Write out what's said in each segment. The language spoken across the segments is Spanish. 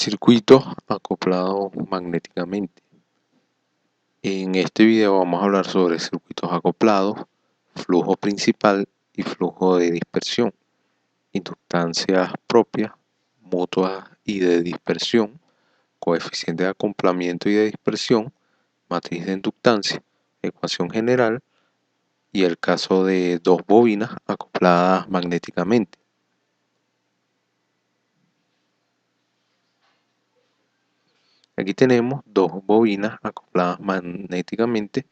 Circuitos acoplados magnéticamente. En este video vamos a hablar sobre circuitos acoplados, flujo principal y flujo de dispersión, inductancias propias, mutuas y de dispersión, coeficiente de acoplamiento y de dispersión, matriz de inductancia, ecuación general y el caso de dos bobinas acopladas magnéticamente. Aquí tenemos dos bobinas acopladas magnéticamente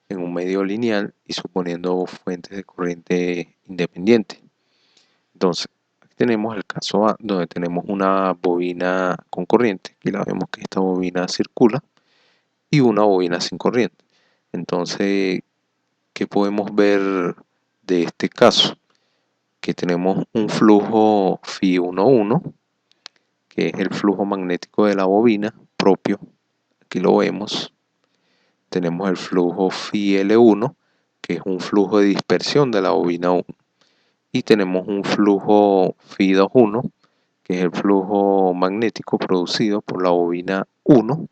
en un medio lineal y suponiendo fuentes de corriente independiente. Entonces, aquí tenemos el caso A, donde tenemos una bobina con corriente. Aquí la vemos que esta bobina circula y una bobina sin corriente. Entonces, ¿qué podemos ver de este caso? Que tenemos un flujo Φ11, que es el flujo magnético de la bobina propio. Aquí lo vemos. Tenemos el flujo ΦL1, que es un flujo de dispersión de la bobina 1. Y tenemos un flujo Φ21, que es el flujo magnético producido por la bobina 1,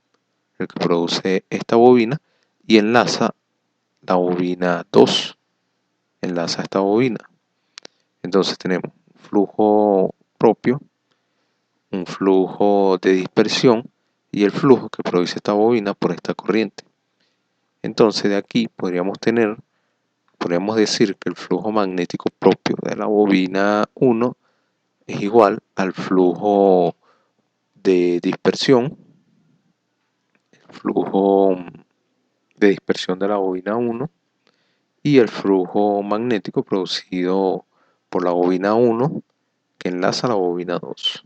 el que produce esta bobina, y enlaza la bobina 2, enlaza esta bobina. Entonces tenemos un flujo propio, un flujo de dispersión y el flujo que produce esta bobina por esta corriente. Entonces de aquí podríamos decir que el flujo magnético propio de la bobina 1 es igual al flujo de dispersión, de la bobina 1 y el flujo magnético producido por la bobina 1 que enlaza la bobina 2.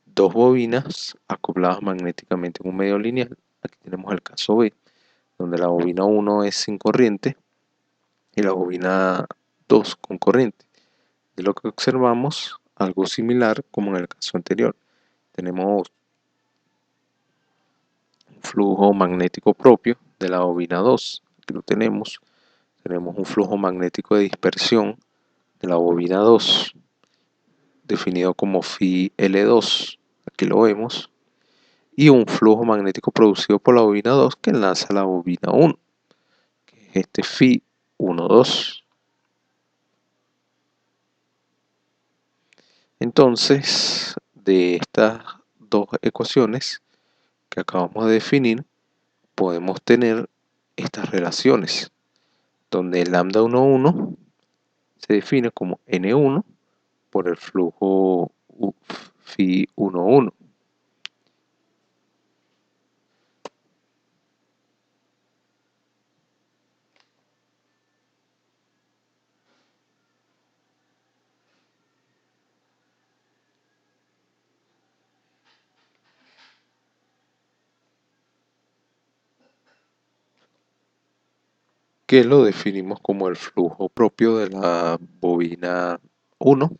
Dos bobinas acopladas magnéticamente en un medio lineal. Aquí tenemos el caso B, donde la bobina 1 es sin corriente y la bobina 2 con corriente. De lo que observamos algo similar como en el caso anterior. Tenemos un flujo magnético propio de la bobina 2. Aquí lo tenemos. Tenemos un flujo magnético de dispersión de la bobina 2, definido como ΦL2. Aquí lo vemos. Y un flujo magnético producido por la bobina 2 que enlaza la bobina 1, que es este Φ12. Entonces, de estas dos ecuaciones que acabamos de definir, podemos tener estas relaciones, donde el lambda 11 se define como N1 por el flujo Φ11. Que lo definimos como el flujo propio de la bobina 1,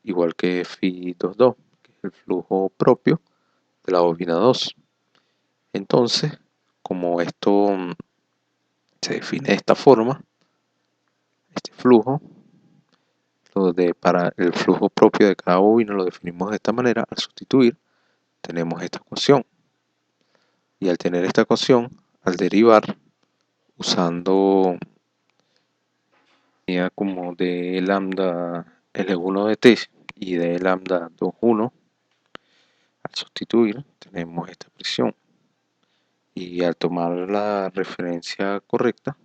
igual que Φ22, que es el flujo propio de la bobina 2. Entonces, como esto se define de esta forma, este flujo, para el flujo propio de cada bobina lo definimos de esta manera. Al sustituir, tenemos esta ecuación. Y al tener esta ecuación, al derivar, usando como de lambda L1 de t y de lambda 21, al sustituir tenemos esta expresión. Y al tomar la referencia correcta,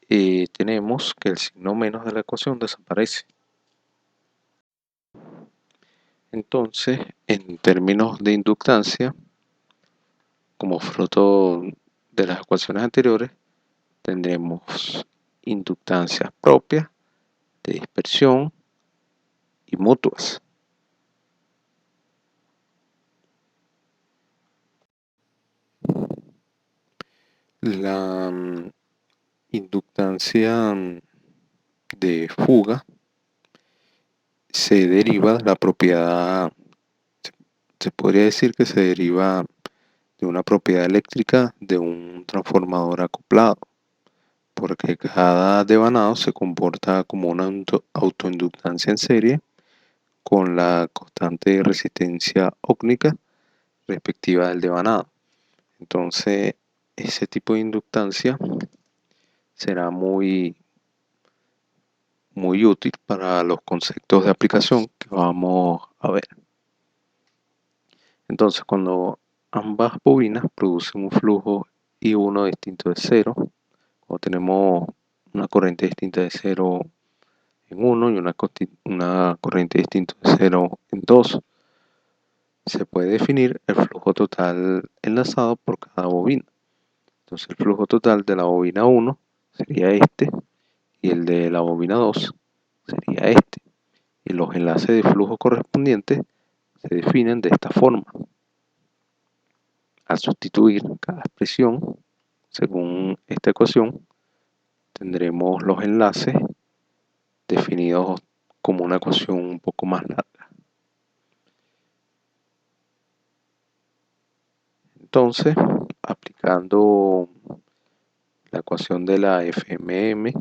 tenemos que el signo menos de la ecuación desaparece. Entonces, en términos de inductancia, como fruto de las ecuaciones anteriores, tendremos inductancias propias, de dispersión y mutuas. La inductancia de fuga se deriva de la propiedad, se podría decir que se deriva de una propiedad eléctrica de un transformador acoplado, porque cada devanado se comporta como una autoinductancia en serie con la constante de resistencia óptica respectiva del devanado. Entonces, ese tipo de inductancia será muy útil para los conceptos de aplicación que vamos a ver. Entonces, cuando ambas bobinas producen un flujo I1 distinto de 0, cuando tenemos una corriente distinta de 0 en 1 y una corriente distinta de 0 en 2, se puede definir el flujo total enlazado por cada bobina. Entonces, el flujo total de la bobina 1 sería este, y el de la bobina 2 sería este. Y los enlaces de flujo correspondientes se definen de esta forma. Al sustituir cada expresión según esta ecuación, tendremos los enlaces definidos como una ecuación un poco más larga. Entonces, aplicando la ecuación de la FMM,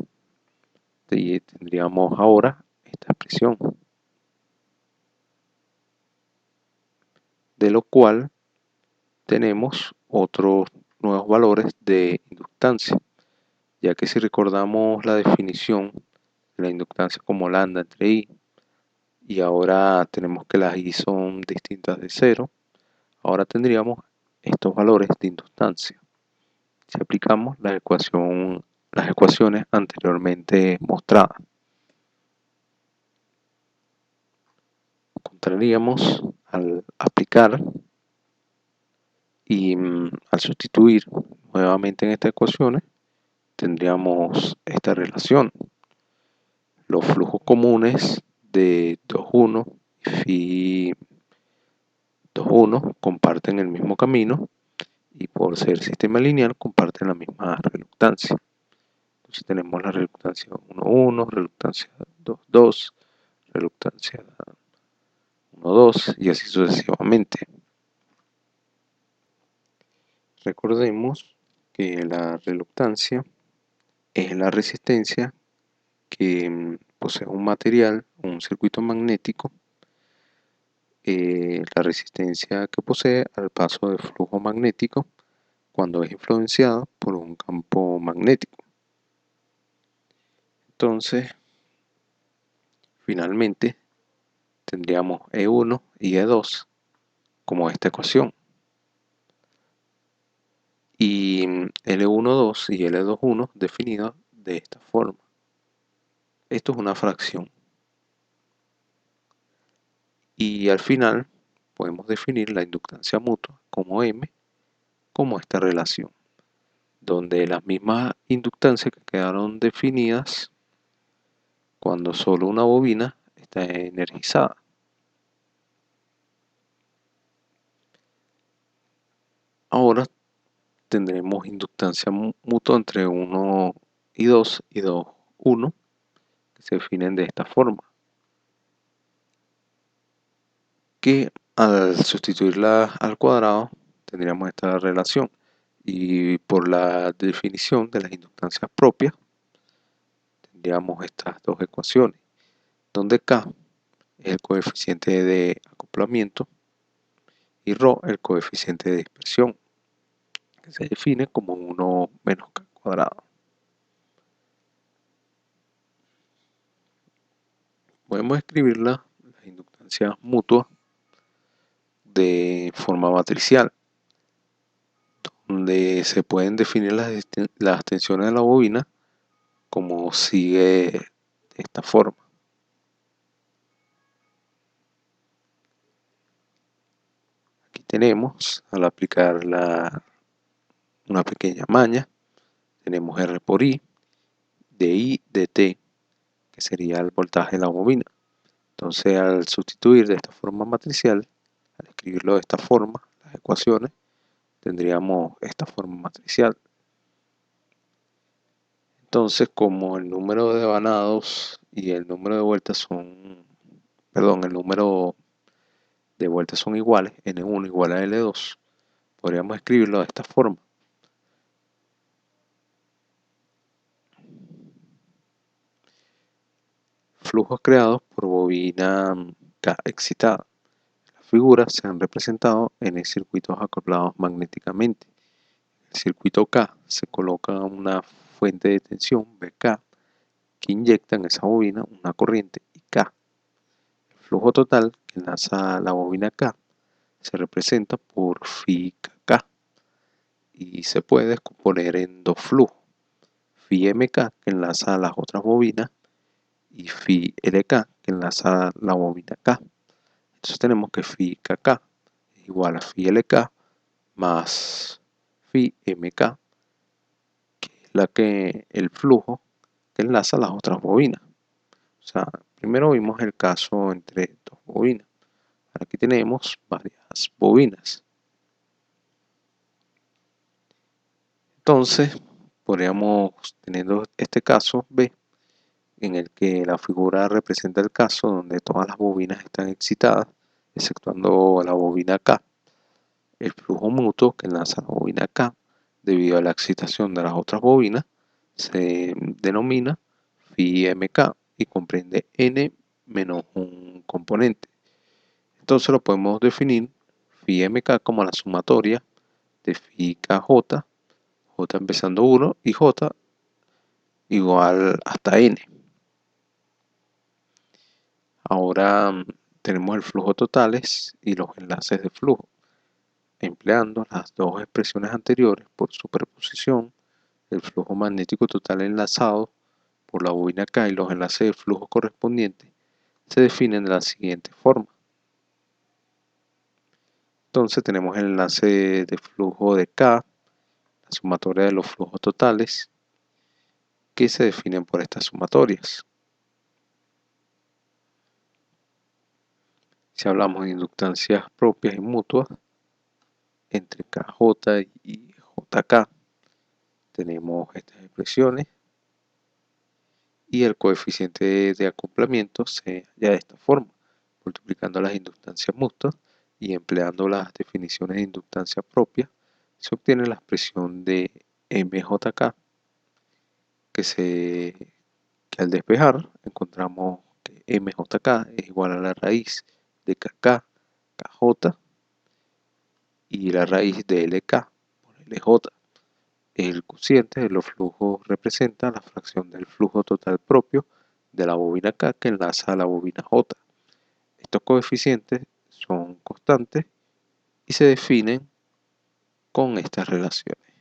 tendríamos ahora esta expresión, de lo cual tenemos otros nuevos valores de inductancia, ya que si recordamos la definición de la inductancia como lambda entre I, y ahora tenemos que las I son distintas de 0, ahora tendríamos estos valores de inductancia si aplicamos las ecuaciones anteriormente mostradas. Encontraríamos al aplicar y al sustituir nuevamente en estas ecuaciones, tendríamos esta relación. Los flujos comunes de 2,1 y phi 2,1 comparten el mismo camino, y por ser sistema lineal comparten la misma reluctancia. Entonces tenemos la reluctancia 1,1, reluctancia 2,2, reluctancia 1,2 y así sucesivamente. Recordemos que la reluctancia es la resistencia que posee un material, un circuito magnético, la resistencia que posee al paso de flujo magnético cuando es influenciado por un campo magnético. Entonces, finalmente, tendríamos E1 y E2 como esta ecuación. Y L12 y L21 definidos de esta forma. Esto es una fracción. Y al final podemos definir la inductancia mutua como M, como esta relación, donde las mismas inductancias que quedaron definidas cuando solo una bobina está energizada. Ahora tendremos inductancia mutua entre 1 y 2 y 2, 1, que se definen de esta forma, que al sustituirla al cuadrado tendríamos esta relación, y por la definición de las inductancias propias tendríamos estas dos ecuaciones, donde K es el coeficiente de acoplamiento y ρ el coeficiente de dispersión, que se define como 1 menos K cuadrado. Podemos escribir las inductancias mutuas de forma matricial, donde se pueden definir las tensiones de la bobina como sigue de esta forma. Aquí tenemos, al aplicar una pequeña maña, tenemos R por I, de I de T, que sería el voltaje de la bobina. Entonces, al sustituir de esta forma matricial, al escribirlo de esta forma, las ecuaciones, tendríamos esta forma matricial. Entonces, como el número de devanados y el número de vueltas son, perdón, el número de vueltas son iguales, N1 igual a L2, podríamos escribirlo de esta forma. Flujos creados por bobina K excitada. Las figuras se han representado en circuitos acoplados magnéticamente. En el circuito K se coloca una fuente de tensión BK que inyecta en esa bobina una corriente IK. El flujo total que enlaza la bobina K se representa por phi KK y se puede descomponer en dos flujos: phi MK que enlaza las otras bobinas y phi LK que enlaza la bobina K. Entonces tenemos que phi KK es igual a phi LK más phi MK, que es el flujo que enlaza las otras bobinas. O sea, primero vimos el caso entre dos bobinas. Aquí tenemos varias bobinas. Entonces, podríamos, teniendo este caso B, en el que la figura representa el caso donde todas las bobinas están excitadas, exceptuando la bobina K. El flujo mutuo que enlaza la bobina K debido a la excitación de las otras bobinas se denomina phi MK y comprende n menos un componente. Entonces lo podemos definir phi MK como la sumatoria de phi KJ, J empezando 1 y J igual hasta n. Ahora tenemos el flujo totales y los enlaces de flujo. Empleando las dos expresiones anteriores por superposición, el flujo magnético total enlazado por la bobina K y los enlaces de flujo correspondientes se definen de la siguiente forma. Entonces tenemos el enlace de flujo de K, la sumatoria de los flujos totales, que se definen por estas sumatorias. Si hablamos de inductancias propias y mutuas entre KJ y JK, tenemos estas expresiones y el coeficiente de acoplamiento se halla de esta forma: multiplicando las inductancias mutuas y empleando las definiciones de inductancia propia, se obtiene la expresión de MJK, que al despejar encontramos que MJK es igual a la raíz de KK, KJ y la raíz de LK por LJ. El cociente de los flujos representa la fracción del flujo total propio de la bobina K que enlaza a la bobina J. Estos coeficientes son constantes y se definen con estas relaciones.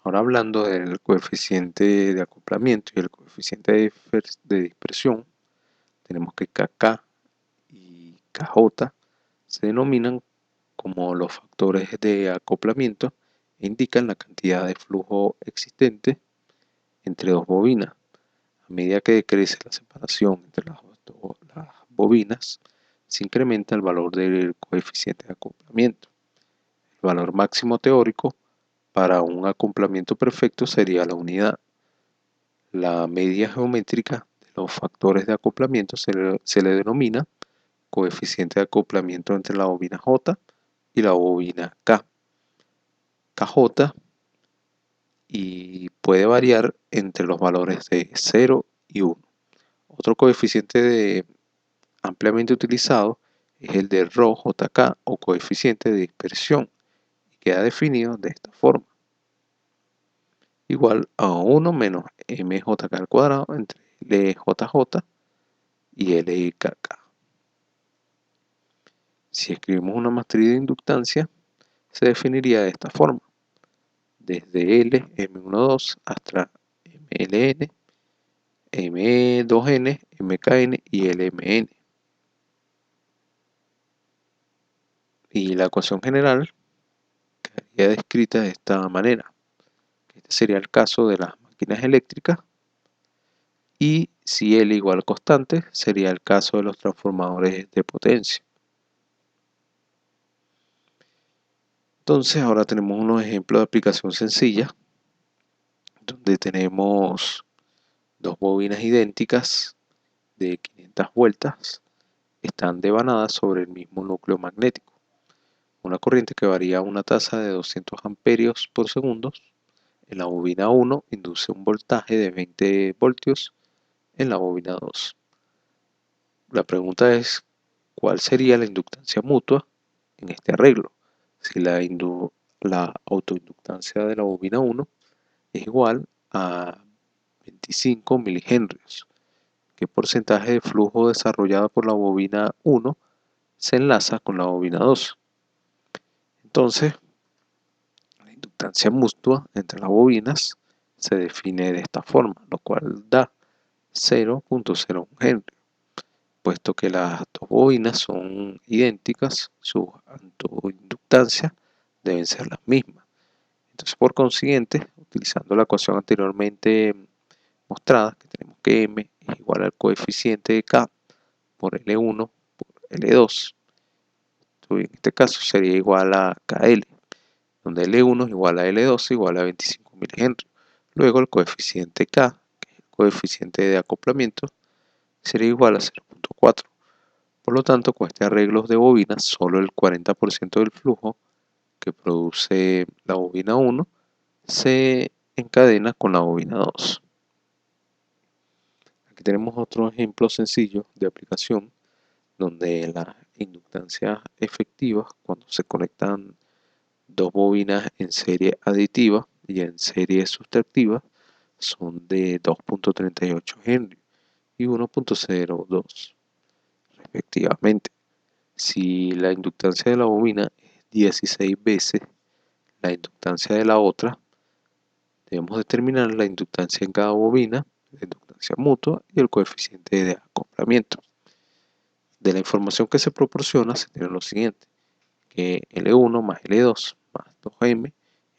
Ahora, hablando del coeficiente de acoplamiento y el coeficiente de dispersión, tenemos que KK y KJ se denominan como los factores de acoplamiento e indican la cantidad de flujo existente entre dos bobinas. A medida que decrece la separación entre las bobinas, se incrementa el valor del coeficiente de acoplamiento. El valor máximo teórico para un acoplamiento perfecto sería la unidad. La media geométrica de los factores de acoplamiento se le denomina coeficiente de acoplamiento entre la bobina J y la bobina K, KJ, y puede variar entre los valores de 0 y 1. Otro coeficiente ampliamente utilizado es el de ρJK o coeficiente de dispersión, y queda definido de esta forma: igual a 1 menos mjk al cuadrado entre ljj y LKK. Si escribimos una matriz de inductancia, se definiría de esta forma: desde L, M12 hasta MLN, M2N, MKN y LMN. Y la ecuación general quedaría descrita de esta manera. Este sería el caso de las máquinas eléctricas, y si L igual constante sería el caso de los transformadores de potencia. Entonces ahora tenemos unos ejemplos de aplicación sencilla donde tenemos dos bobinas idénticas de 500 vueltas, están devanadas sobre el mismo núcleo magnético. Una corriente que varía a una tasa de 200 amperios por segundo en la bobina 1 induce un voltaje de 20 voltios en la bobina 2. la pregunta es, ¿cuál sería la inductancia mutua en este arreglo? Si la autoinductancia de la bobina 1 es igual a 25 milihenrios. ¿Qué porcentaje de flujo desarrollado por la bobina 1 se enlaza con la bobina 2? Entonces, la inductancia mutua entre las bobinas se define de esta forma, lo cual da 0.01 Henry. Puesto que las dos bobinas son idénticas, sus autoinductancias deben ser las mismas. Entonces, por consiguiente, utilizando la ecuación anteriormente mostrada, que tenemos que M es igual al coeficiente de K por L1 por L2, en este caso sería igual a KL, donde L1 es igual a L2 igual a 25 milihenrios. Luego el coeficiente K, que es el coeficiente de acoplamiento, sería igual a 0.4. Por lo tanto, con este arreglo de bobinas, solo el 40% del flujo que produce la bobina 1 se encadena con la bobina 2. Aquí tenemos otro ejemplo sencillo de aplicación donde las inductancias efectivas, cuando se conectan dos bobinas en serie aditiva y en serie sustractiva, son de 2.38 Henry y 1.02 respectivamente. Si la inductancia de la bobina es 16 veces la inductancia de la otra, debemos determinar la inductancia en cada bobina, la inductancia mutua y el coeficiente de acoplamiento. De la información que se proporciona se tiene lo siguiente, que L1 más L2 más 2M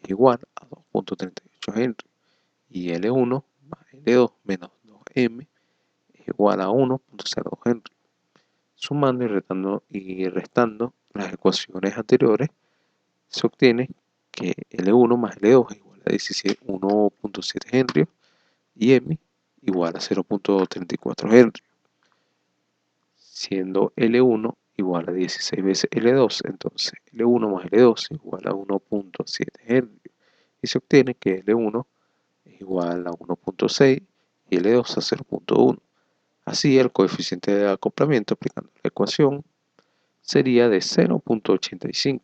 es igual a 2.38 Henry y L1 más L2 menos 2M es igual a 1.02 Henry. Sumando y restando las ecuaciones anteriores, se obtiene que L1 más L2 es igual a 1.7 Henry y M igual a 0.34 Henry, siendo L1 igual a 16 veces L2, entonces L1 más L2 es igual a 1.7 Henry y se obtiene que L1 es igual a 1.6 y L2 a 0.1. Así el coeficiente de acoplamiento aplicando la ecuación sería de 0.85.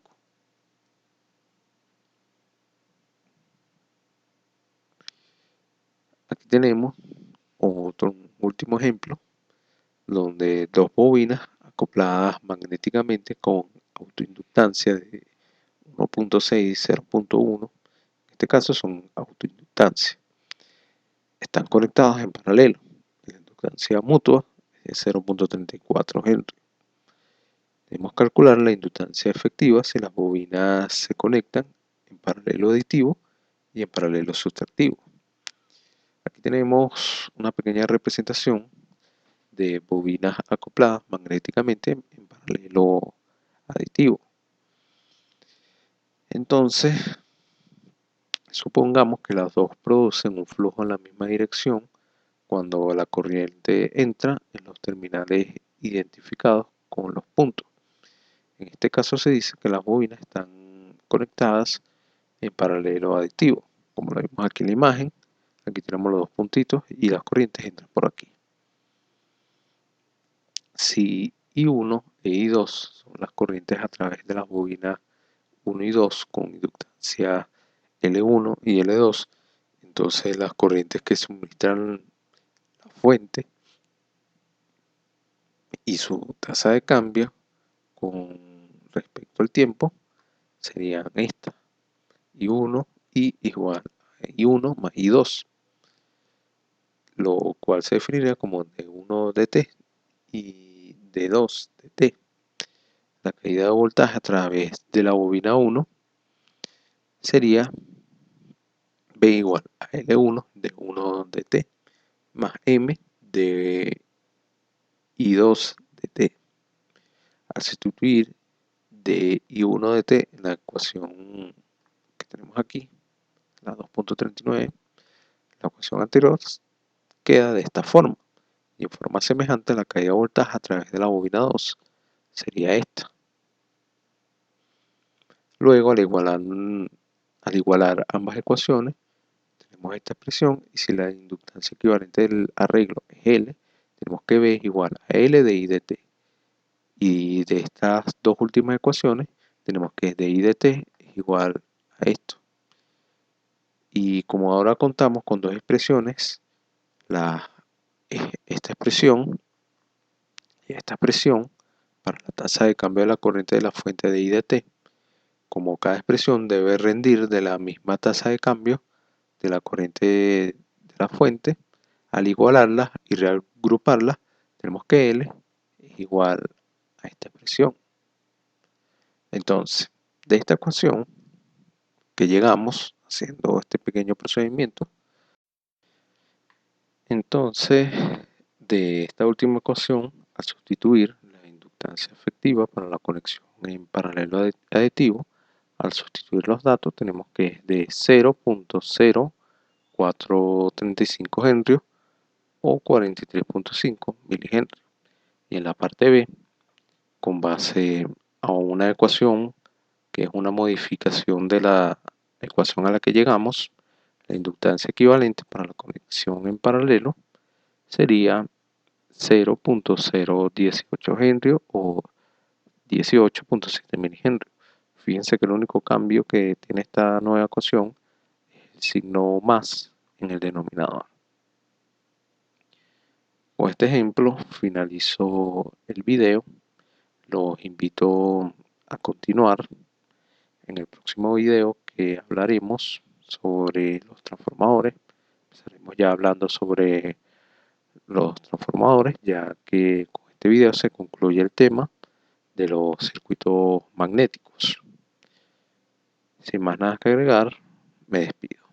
Aquí tenemos otro último ejemplo donde dos bobinas acopladas magnéticamente con autoinductancia de 1.6 y 0.1, en este caso son autoinductancia, están conectadas en paralelo. La inductancia mutua es 0.34 Henry. Debemos calcular la inductancia efectiva si las bobinas se conectan en paralelo aditivo y en paralelo sustractivo. Aquí tenemos una pequeña representación de bobinas acopladas magnéticamente en paralelo aditivo. Entonces, supongamos que las dos producen un flujo en la misma dirección cuando la corriente entra en los terminales identificados con los puntos. En este caso se dice que las bobinas están conectadas en paralelo aditivo. Como lo vemos aquí en la imagen, aquí tenemos los dos puntitos y las corrientes entran por aquí. Si I1 e I2 son las corrientes a través de las bobinas 1 y 2 con inductancia L1 y L2, entonces las corrientes que suministran la fuente y su tasa de cambio con respecto al tiempo serían estas, I1 y igual a I1 más I2, lo cual se definiría como D1 dt y D2 dt. La caída de voltaje a través de la bobina 1 sería B igual a L1 de 1 dt más M de I2 dt. Al sustituir de I1 dt en la ecuación que tenemos aquí, la 2.39, la ecuación anterior queda de esta forma. Y en forma semejante la caída de voltaje a través de la bobina 2 sería esta. Luego, al igualar ambas ecuaciones, tenemos esta expresión y si la inductancia equivalente del arreglo es L, tenemos que B es igual a L de I de T. Y de estas dos últimas ecuaciones, tenemos que de I de T es igual a esto. Y como ahora contamos con dos expresiones, esta expresión y esta expresión para la tasa de cambio de la corriente de la fuente de I de T, como cada expresión debe rendir de la misma tasa de cambio de la corriente de la fuente, al igualarlas y reagruparlas, tenemos que L es igual a esta expresión. Entonces, de esta ecuación que llegamos haciendo este pequeño procedimiento, entonces de esta última ecuación, al sustituir la inductancia efectiva para la conexión en paralelo aditivo, al sustituir los datos tenemos que es de 0.0435 henrios o 43.5 milihenrios. Y en la parte B, con base a una ecuación que es una modificación de la ecuación a la que llegamos, la inductancia equivalente para la conexión en paralelo sería 0.018 henrios o 18.7 milihenrios. Fíjense que el único cambio que tiene esta nueva ecuación es el signo más en el denominador. Con este ejemplo finalizo el video. Los invito a continuar en el próximo video, que hablaremos sobre los transformadores. Estaremos ya hablando sobre los transformadores, ya que con este video se concluye el tema de los circuitos magnéticos. Sin más nada que agregar, me despido.